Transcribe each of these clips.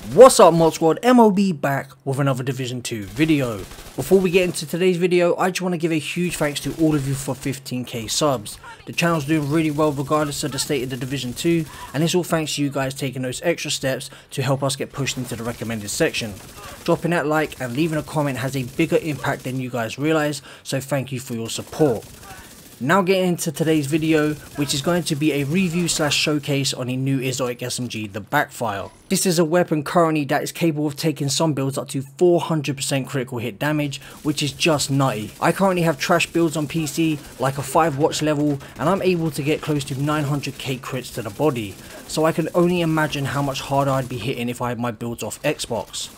What's up Mod Squad, MOB back with another Division 2 video. Before we get into today's video, I just want to give a huge thanks to all of you for 15k subs. The channel's doing really well regardless of the state of the Division 2, and it's all thanks to you guys taking those extra steps to help us get pushed into the recommended section. Dropping that like and leaving a comment has a bigger impact than you guys realise, so thank you for your support. Now getting into today's video, which is going to be a review slash showcase on a new exotic SMG, the Backfire. This is a weapon currently that is capable of taking some builds up to 400% critical hit damage, which is just nutty. I currently have trash builds on PC, like a 5 watch level, and I'm able to get close to 900k crits to the body. So I can only imagine how much harder I'd be hitting if I had my builds off Xbox.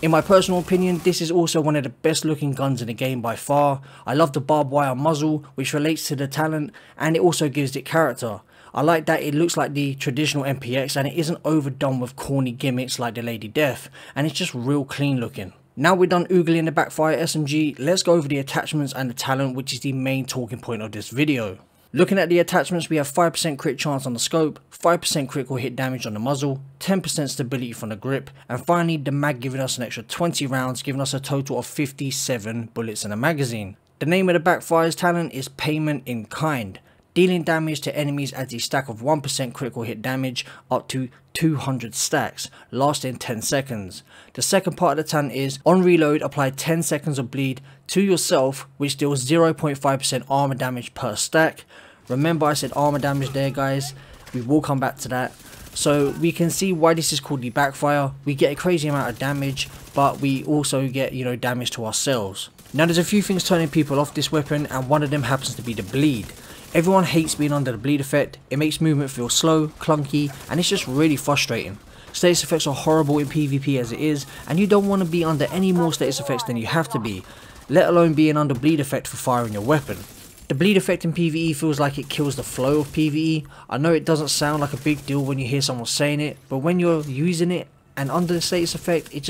In my personal opinion, this is also one of the best looking guns in the game by far. I love the barbed wire muzzle, which relates to the talent, and it also gives it character. I like that it looks like the traditional MPX and it isn't overdone with corny gimmicks like the Lady Death, and it's just real clean looking. Now we're done oogling the Backfire SMG, let's go over the attachments and the talent, which is the main talking point of this video. Looking at the attachments, we have 5% crit chance on the scope, 5% critical hit damage on the muzzle, 10% stability from the grip, and finally the mag giving us an extra 20 rounds, giving us a total of 57 bullets in a magazine. The name of the Backfire's talent is Payment in Kind. Dealing damage to enemies adds a stack of 1% critical hit damage up to 200 stacks, lasting 10 seconds. The second part of the talent is, on reload, apply 10 seconds of bleed to yourself, which deals 0.5% armor damage per stack. Remember I said armor damage there guys, we will come back to that. So we can see why this is called the Backfire. We get a crazy amount of damage, but we also get, damage to ourselves. Now there's a few things turning people off this weapon, and one of them happens to be the bleed. Everyone hates being under the bleed effect. It makes movement feel slow, clunky, and it's just really frustrating. Status effects are horrible in PvP as it is, and you don't want to be under any more status effects than you have to be, let alone being under bleed effect for firing your weapon. The bleed effect in PvE feels like it kills the flow of PvE. I know it doesn't sound like a big deal when you hear someone saying it, but when you're using it and under the status effect, it's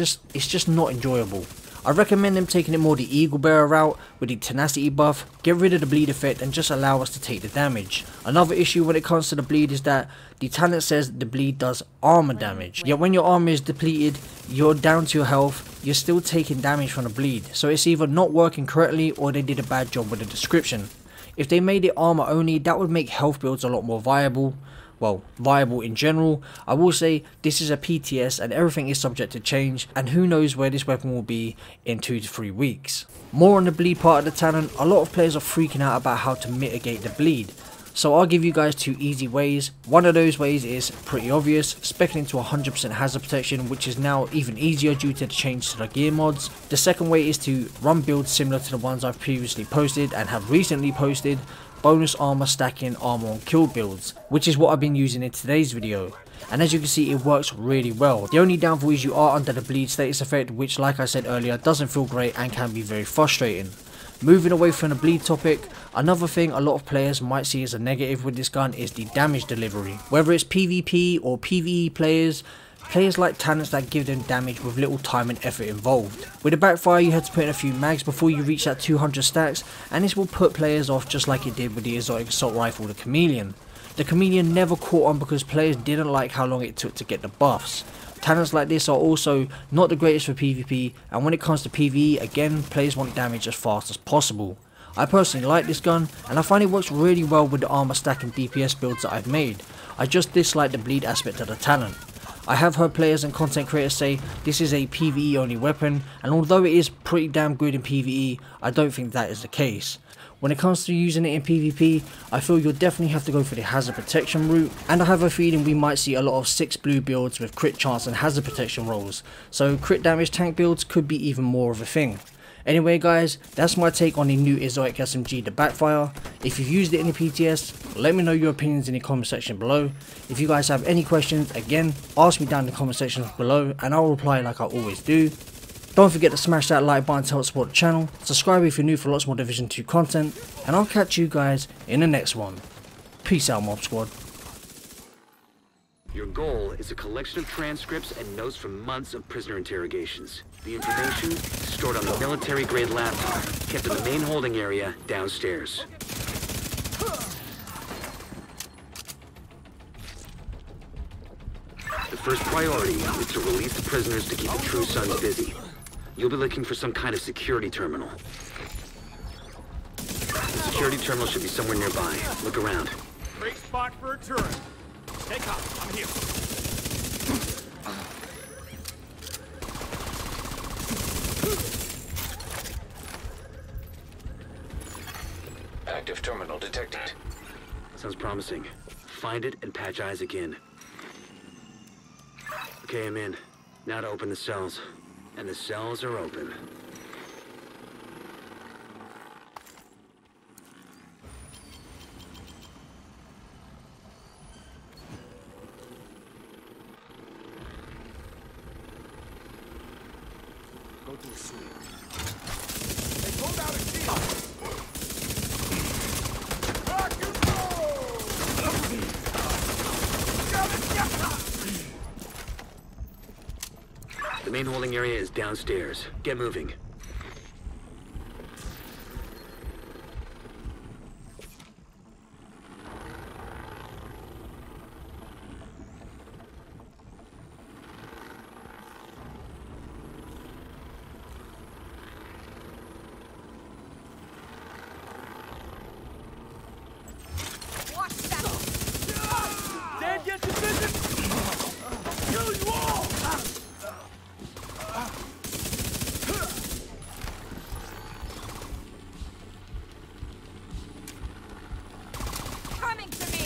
just not enjoyable. I recommend them taking it more the Eagle Bearer route with the tenacity buff, get rid of the bleed effect and just allow us to take the damage. Another issue when it comes to the bleed is that the talent says the bleed does armor damage, yet when your armor is depleted, you're down to your health, you're still taking damage from the bleed, so it's either not working correctly or they did a bad job with the description. If they made it armor only, that would make health builds a lot more viable. Well, viable in general. I will say this is a PTS and everything is subject to change, and who knows where this weapon will be in 2 to 3 weeks. More on the bleed part of the talent, a lot of players are freaking out about how to mitigate the bleed. So I'll give you guys 2 easy ways. One of those ways is pretty obvious, speccing into 100% hazard protection, which is now even easier due to the change to the gear mods. The second way is to run builds similar to the ones I've previously posted and have recently posted. Bonus armor stacking armor on kill builds, which is what I've been using in today's video, and as you can see it works really well. The only downfall is you are under the bleed status effect, which like I said earlier doesn't feel great and can be very frustrating. Moving away from the bleed topic, another thing a lot of players might see as a negative with this gun is the damage delivery. Whether it's PvP or PvE players like talents that give them damage with little time and effort involved. With the Backfire you had to put in a few mags before you reach that 200 stacks, and this will put players off just like it did with the exotic assault rifle, the Chameleon. The Chameleon never caught on because players didn't like how long it took to get the buffs. Talents like this are also not the greatest for PvP, and when it comes to PvE, again players want damage as fast as possible. I personally like this gun, and I find it works really well with the armor stacking DPS builds that I've made. I just dislike the bleed aspect of the talent. I have heard players and content creators say this is a PvE only weapon, and although it is pretty damn good in PvE, I don't think that is the case. When it comes to using it in PvP, I feel you'll definitely have to go for the hazard protection route, and I have a feeling we might see a lot of 6 blue builds with crit chance and hazard protection rolls, so crit damage tank builds could be even more of a thing. Anyway guys, that's my take on the new exotic SMG, the Backfire. If you've used it in the PTS, let me know your opinions in the comment section below. If you guys have any questions, again, ask me down in the comment section below and I'll reply like I always do. Don't forget to smash that like button to help support the channel, subscribe if you're new for lots more Division 2 content, and I'll catch you guys in the next one. Peace out Mob Squad. Your goal is a collection of transcripts and notes from months of prisoner interrogations. The information stored on the military-grade laptop, kept in the main holding area downstairs. The First priority is to release the prisoners to keep the True Sons busy. You'll be looking for some kind of security terminal. The security terminal should be somewhere nearby. Look around. Great spot for a turret. Take off. I'm here. Active terminal detected. Sounds promising. Find it and patch Isaac in. Okay, I'm in. Now to open the cells. And the cells are open. Go to a suite. They pulled out a shield. Rock and roll! The main holding area is downstairs. Get moving. Dad gets the vision! Kill you all! Coming to me!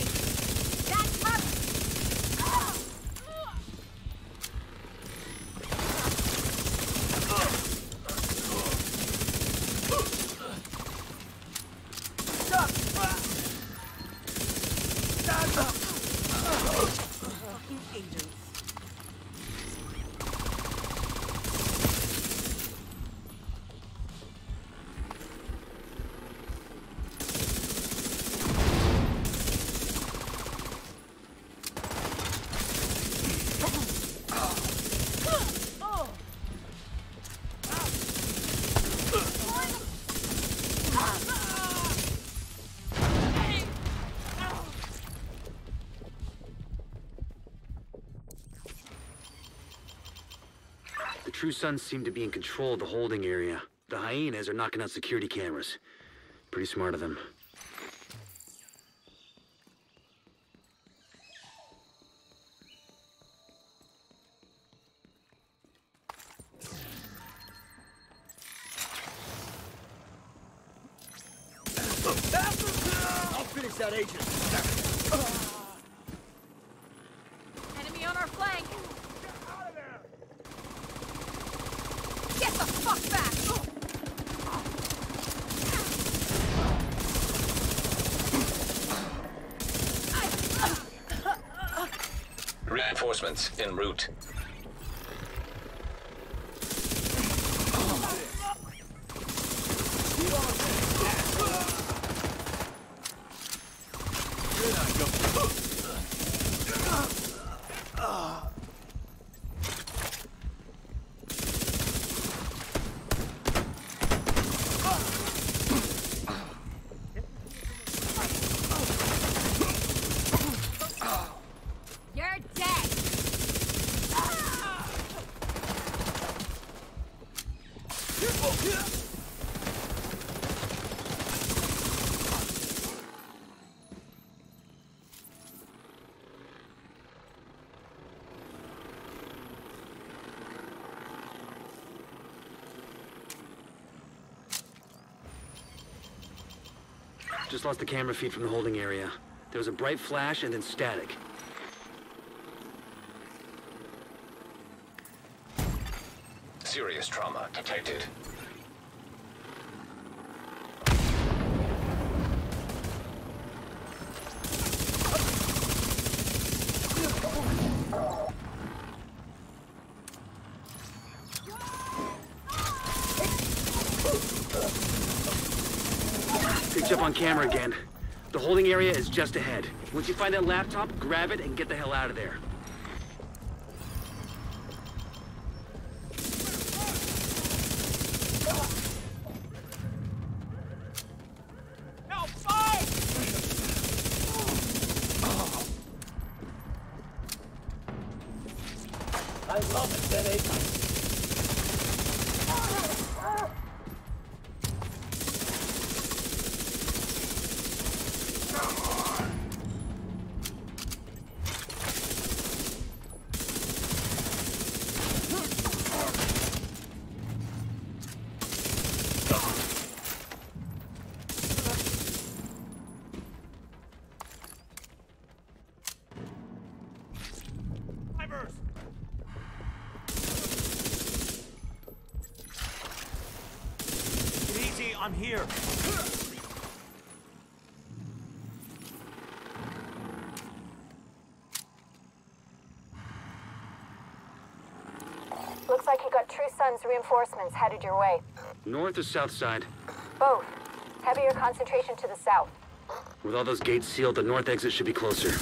That's up! Fucking agents. The True Sons seem to be in control of the holding area. The hyenas are knocking out security cameras. Pretty smart of them. I'll finish that agent. Enemy on our flank! Get out of there! Get the fuck back! Reinforcements en route. You're dead! Just lost the camera feed from the holding area. There was a bright flash and then static. Serious trauma detected. Picked up on camera again. The holding area is just ahead. Once you find that laptop, grab it and get the hell out of there. Now fight! I love it, Benny. I'm here. Looks like you got True Sun's reinforcements headed your way. North or south side? Both. Heavier concentration to the south. With all those gates sealed, the north exit should be closer.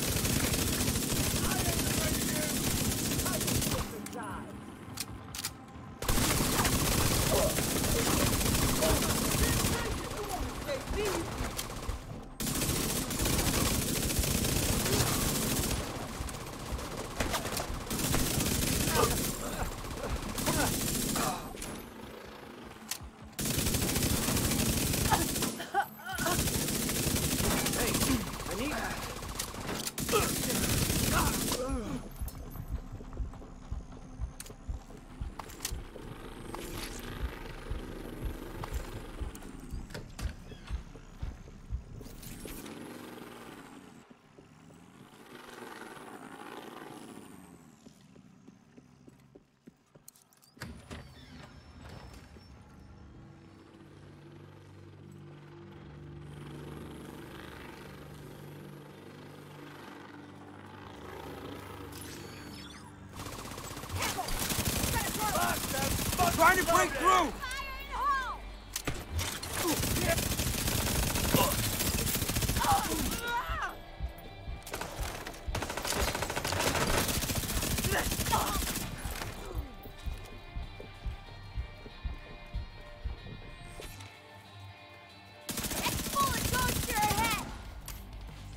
Trying to break through!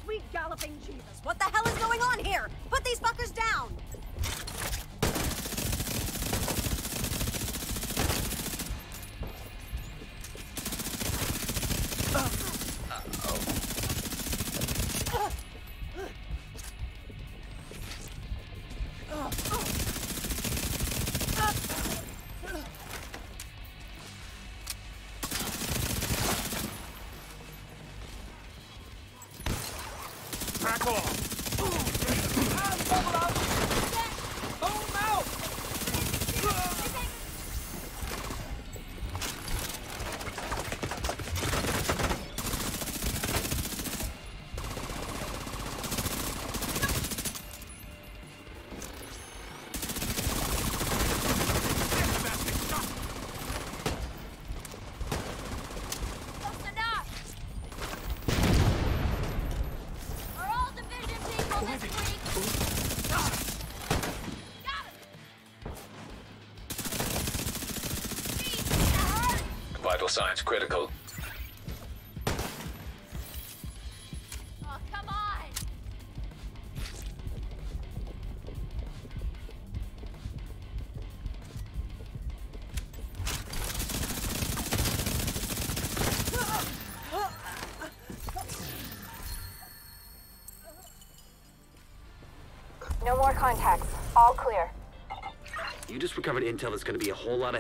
Sweet galloping Jesus, what the hell is going on here? Put these fuckers down! Back off! Vital signs critical. Oh, come on! No more contacts. All clear. You just recovered intel that's going to be a whole lot of